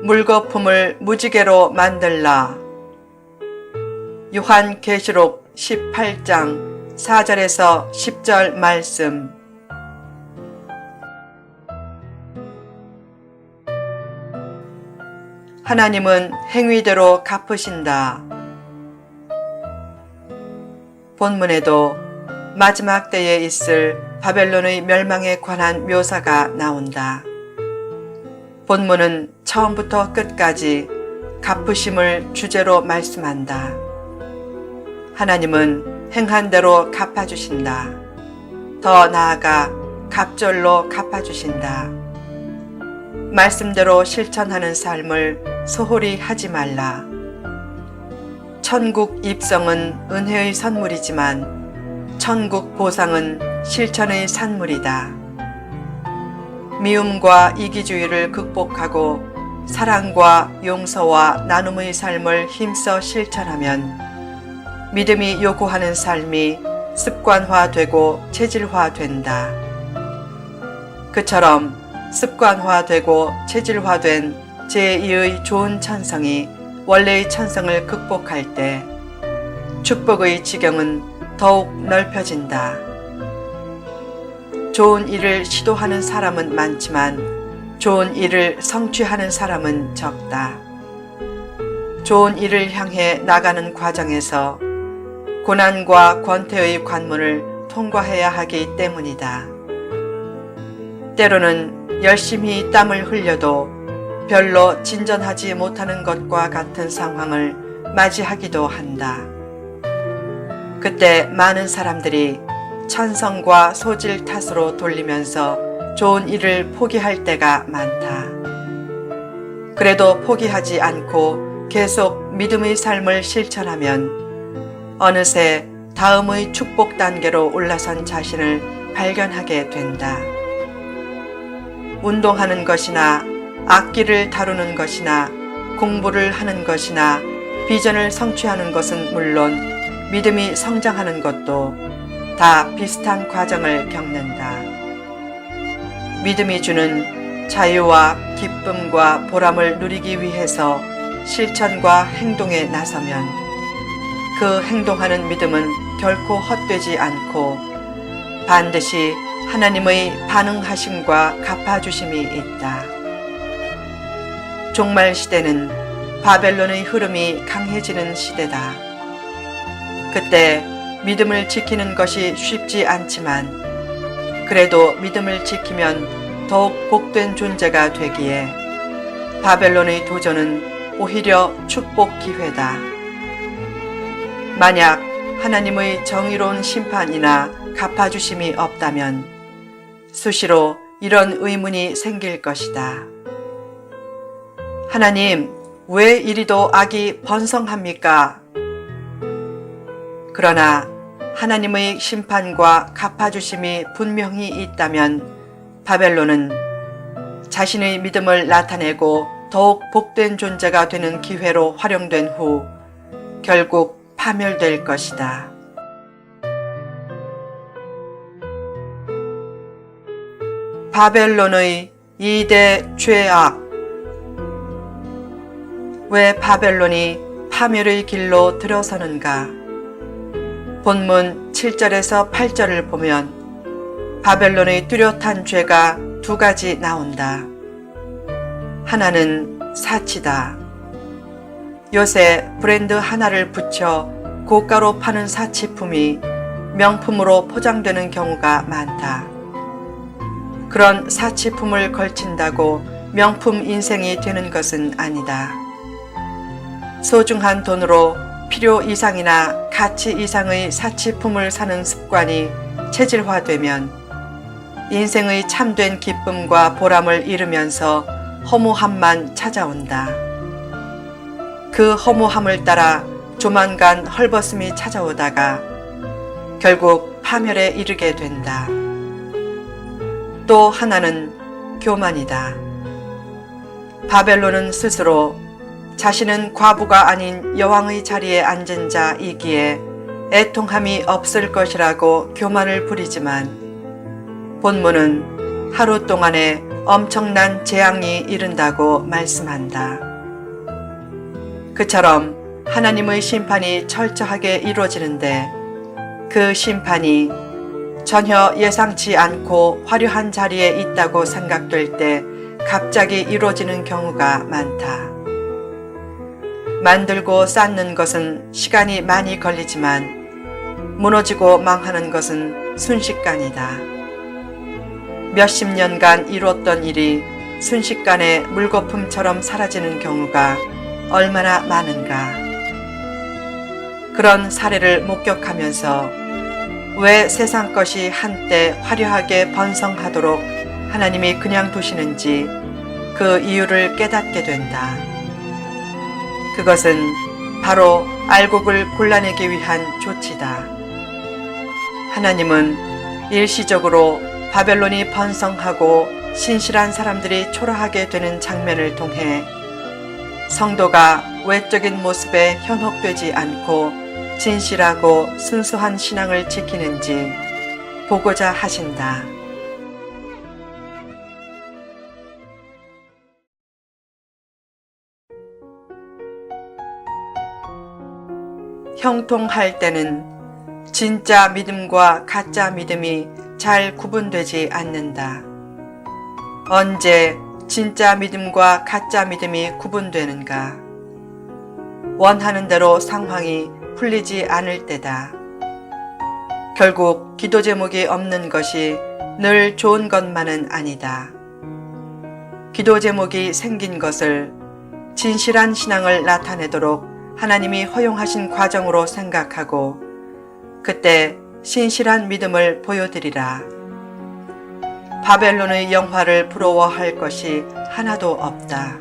물거품을 무지개로 만들라. 요한계시록 18장 4절에서 10절 말씀. 하나님은 행위대로 갚으신다. 본문에도 마지막 때에 있을 바벨론의 멸망에 관한 묘사가 나온다. 본문은 처음부터 끝까지 갚으심을 주제로 말씀한다. 하나님은 행한 대로 갚아주신다. 더 나아가 갑절로 갚아주신다. 말씀대로 실천하는 삶을 소홀히 하지 말라. 천국 입성은 은혜의 선물이지만 천국 보상은 실천의 산물이다. 미움과 이기주의를 극복하고 사랑과 용서와 나눔의 삶을 힘써 실천하면 믿음이 요구하는 삶이 습관화되고 체질화된다. 그처럼 습관화되고 체질화된 제2의 좋은 천성이 원래의 천성을 극복할 때 축복의 지경은 더욱 넓혀진다. 좋은 일을 시도하는 사람은 많지만 좋은 일을 성취하는 사람은 적다. 좋은 일을 향해 나가는 과정에서 고난과 권태의 관문을 통과해야 하기 때문이다. 때로는 열심히 땀을 흘려도 별로 진전하지 못하는 것과 같은 상황을 맞이하기도 한다. 그때 많은 사람들이 천성과 소질 탓으로 돌리면서 좋은 일을 포기할 때가 많다. 그래도 포기하지 않고 계속 믿음의 삶을 실천하면 어느새 다음의 축복 단계로 올라선 자신을 발견하게 된다. 운동하는 것이나 악기를 다루는 것이나 공부를 하는 것이나 비전을 성취하는 것은 물론 믿음이 성장하는 것도 다 비슷한 과정을 겪는다. 믿음이 주는 자유와 기쁨과 보람을 누리기 위해서 실천과 행동에 나서면 그 행동하는 믿음은 결코 헛되지 않고 반드시 하나님의 반응하심과 갚아주심이 있다. 종말 시대는 바벨론의 흐름이 강해지는 시대다. 그때 믿음을 지키는 것이 쉽지 않지만 그래도 믿음을 지키면 더욱 복된 존재가 되기에 바벨론의 도전은 오히려 축복 기회다. 만약 하나님의 정의로운 심판이나 갚아주심이 없다면 수시로 이런 의문이 생길 것이다. 하나님, 왜 이리도 악이 번성합니까? 그러나 하나님의 심판과 갚아주심이 분명히 있다면 바벨론은 자신의 믿음을 나타내고 더욱 복된 존재가 되는 기회로 활용된 후 결국 파멸될 것이다. 바벨론의 2대 죄악. 왜 바벨론이 파멸의 길로 들어서는가? 본문 7절에서 8절을 보면 바벨론의 뚜렷한 죄가 두 가지 나온다. 하나는 사치다. 요새 브랜드 하나를 붙여 고가로 파는 사치품이 명품으로 포장되는 경우가 많다. 그런 사치품을 걸친다고 명품 인생이 되는 것은 아니다. 소중한 돈으로 필요 이상이나 가치 이상의 사치품을 사는 습관이 체질화되면 인생의 참된 기쁨과 보람을 잃으면서 허무함만 찾아온다. 그 허무함을 따라 조만간 헐벗음이 찾아오다가 결국 파멸에 이르게 된다. 또 하나는 교만이다. 바벨론은 스스로 자신은 과부가 아닌 여왕의 자리에 앉은 자이기에 애통함이 없을 것이라고 교만을 부리지만 본문은 하루 동안에 엄청난 재앙이 이른다고 말씀한다. 그처럼 하나님의 심판이 철저하게 이루어지는데 그 심판이 전혀 예상치 않고 화려한 자리에 있다고 생각될 때 갑자기 이루어지는 경우가 많다. 만들고 쌓는 것은 시간이 많이 걸리지만 무너지고 망하는 것은 순식간이다. 몇십 년간 이루었던 일이 순식간에 물거품처럼 사라지는 경우가 얼마나 많은가. 그런 사례를 목격하면서 왜 세상 것이 한때 화려하게 번성하도록 하나님이 그냥 두시는지 그 이유를 깨닫게 된다. 그것은 바로 알곡을 골라내기 위한 조치다. 하나님은 일시적으로 바벨론이 번성하고 신실한 사람들이 초라하게 되는 장면을 통해 성도가 외적인 모습에 현혹되지 않고 진실하고 순수한 신앙을 지키는지 보고자 하신다. 형통할 때는 진짜 믿음과 가짜 믿음이 잘 구분되지 않는다. 언제 진짜 믿음과 가짜 믿음이 구분되는가? 원하는 대로 상황이 풀리지 않을 때다. 결국 기도 제목이 없는 것이 늘 좋은 것만은 아니다. 기도 제목이 생긴 것을 진실한 신앙을 나타내도록 하나님이 허용하신 과정으로 생각하고 그때 신실한 믿음을 보여드리라. 바벨론의 영화를 부러워할 것이 하나도 없다.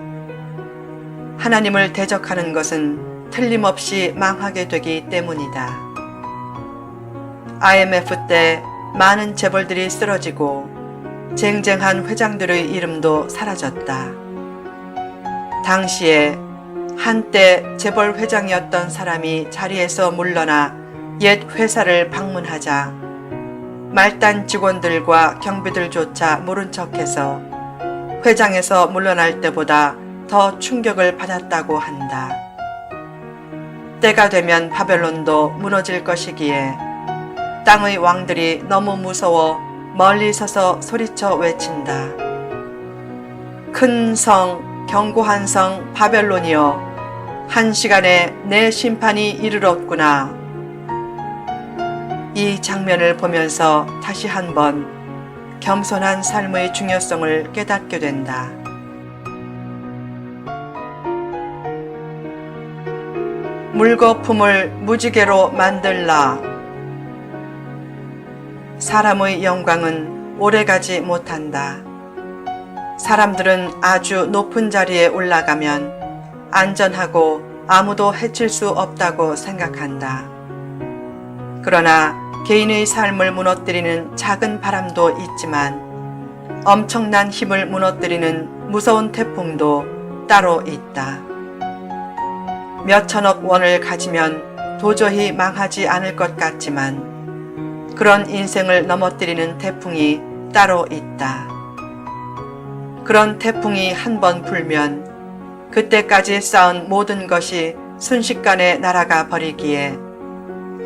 하나님을 대적하는 것은 틀림없이 망하게 되기 때문이다. IMF 때 많은 재벌들이 쓰러지고 쟁쟁한 회장들의 이름도 사라졌다. 당시에 한때 재벌 회장이었던 사람이 자리에서 물러나 옛 회사를 방문하자 말단 직원들과 경비들조차 모른 척해서 회장에서 물러날 때보다 더 충격을 받았다고 한다. 때가 되면 바벨론도 무너질 것이기에 땅의 왕들이 너무 무서워 멀리 서서 소리쳐 외친다. 큰 성, 견고한 성 바벨론이여, 한 시간에 내 심판이 이르렀구나. 이 장면을 보면서 다시 한번 겸손한 삶의 중요성을 깨닫게 된다. 물거품을 무지개로 만들라. 사람의 영광은 오래가지 못한다. 사람들은 아주 높은 자리에 올라가면 안전하고 아무도 해칠 수 없다고 생각한다. 그러나 개인의 삶을 무너뜨리는 작은 바람도 있지만 엄청난 힘을 무너뜨리는 무서운 태풍도 따로 있다. 몇천억 원을 가지면 도저히 망하지 않을 것 같지만 그런 인생을 넘어뜨리는 태풍이 따로 있다. 그런 태풍이 한 번 불면 그때까지 쌓은 모든 것이 순식간에 날아가 버리기에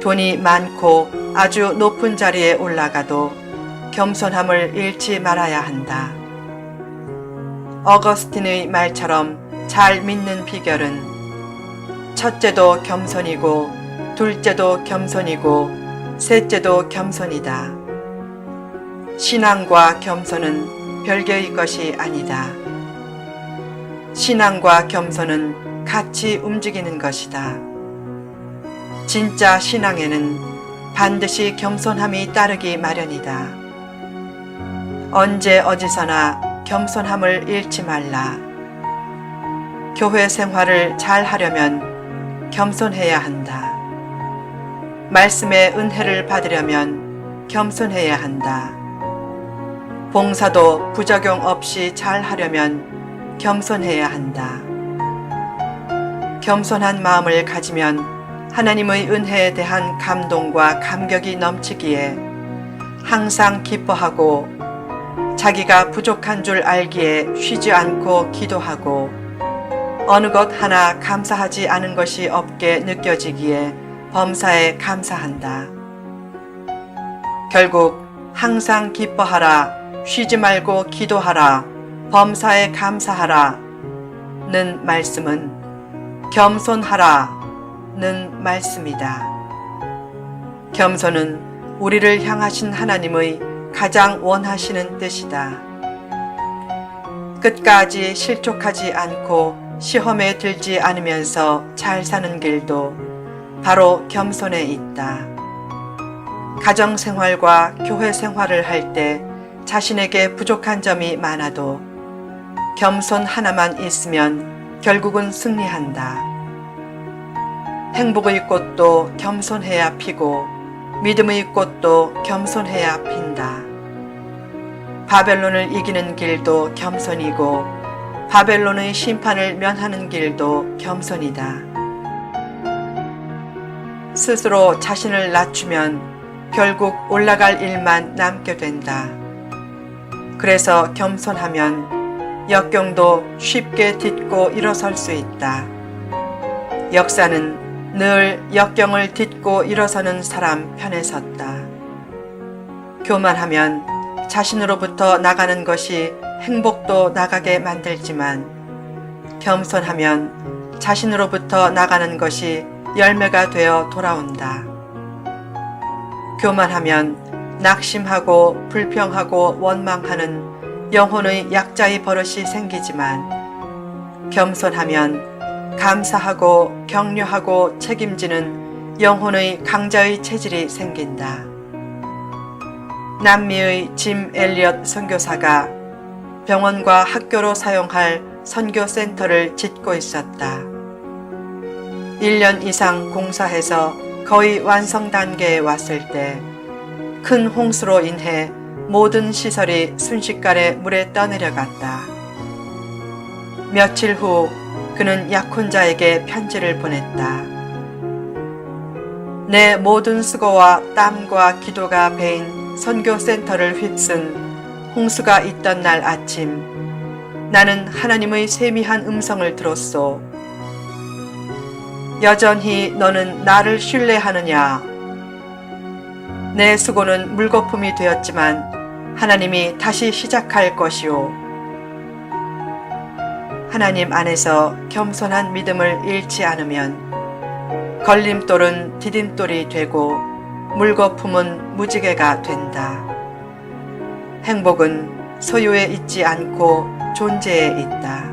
돈이 많고 아주 높은 자리에 올라가도 겸손함을 잃지 말아야 한다. 어거스틴의 말처럼 잘 믿는 비결은 첫째도 겸손이고 둘째도 겸손이고 셋째도 겸손이다. 신앙과 겸손은 별개의 것이 아니다. 신앙과 겸손은 같이 움직이는 것이다. 진짜 신앙에는 반드시 겸손함이 따르기 마련이다. 언제 어디서나 겸손함을 잃지 말라. 교회 생활을 잘 하려면 겸손해야 한다. 말씀의 은혜를 받으려면 겸손해야 한다. 봉사도 부작용 없이 잘 하려면 겸손해야 한다. 겸손한 마음을 가지면 하나님의 은혜에 대한 감동과 감격이 넘치기에 항상 기뻐하고 자기가 부족한 줄 알기에 쉬지 않고 기도하고 어느 것 하나 감사하지 않은 것이 없게 느껴지기에 범사에 감사한다. 결국 항상 기뻐하라, 쉬지 말고 기도하라, 범사에 감사하라 는 말씀은 겸손하라 는 말씀이다. 겸손은 우리를 향하신 하나님의 가장 원하시는 뜻이다. 끝까지 실족하지 않고 시험에 들지 않으면서 잘 사는 길도 바로 겸손에 있다. 가정생활과 교회 생활을 할 때 자신에게 부족한 점이 많아도 겸손 하나만 있으면 결국은 승리한다. 행복의 꽃도 겸손해야 피고 믿음의 꽃도 겸손해야 핀다. 바벨론을 이기는 길도 겸손이고 바벨론의 심판을 면하는 길도 겸손이다. 스스로 자신을 낮추면 결국 올라갈 일만 남게 된다. 그래서 겸손하면 역경도 쉽게 딛고 일어설 수 있다. 역사는 늘 역경을 딛고 일어서는 사람 편에 섰다. 교만하면 자신으로부터 나가는 것이 행복도 나가게 만들지만 겸손하면 자신으로부터 나가는 것이 열매가 되어 돌아온다. 교만하면 낙심하고 불평하고 원망하는 영혼의 약자의 버릇이 생기지만 겸손하면 감사하고 격려하고 책임지는 영혼의 강자의 체질이 생긴다. 남미의 짐 엘리엇 선교사가 병원과 학교로 사용할 선교센터를 짓고 있었다. 1년 이상 공사해서 거의 완성 단계에 왔을 때 큰 홍수로 인해 모든 시설이 순식간에 물에 떠내려갔다. 며칠 후 그는 약혼자에게 편지를 보냈다. 내 모든 수고와 땀과 기도가 배인 선교센터를 휩쓴 홍수가 있던 날 아침 나는 하나님의 세미한 음성을 들었소. 여전히 너는 나를 신뢰하느냐? 내 수고는 물거품이 되었지만 하나님이 다시 시작할 것이오. 하나님 안에서 겸손한 믿음을 잃지 않으면 걸림돌은 디딤돌이 되고 물거품은 무지개가 된다. 행복은 소유에 있지 않고 존재에 있다.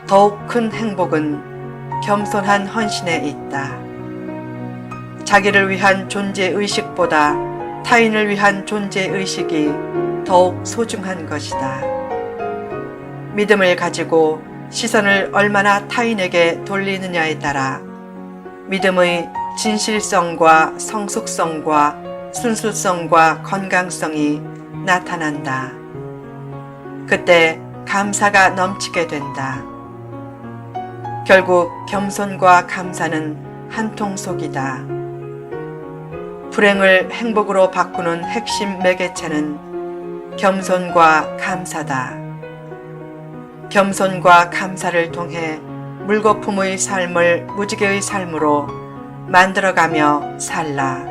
더욱 큰 행복은 겸손한 헌신에 있다. 자기를 위한 존재의식보다 타인을 위한 존재의식이 더욱 소중한 것이다. 믿음을 가지고 시선을 얼마나 타인에게 돌리느냐에 따라 믿음의 진실성과 성숙성과 순수성과 건강성이 나타난다. 그때 감사가 넘치게 된다. 결국 겸손과 감사는 한 통속이다. 불행을 행복으로 바꾸는 핵심 매개체는 겸손과 감사다. 겸손과 감사를 통해 물거품의 삶을 무지개의 삶으로 만들어가며 살라.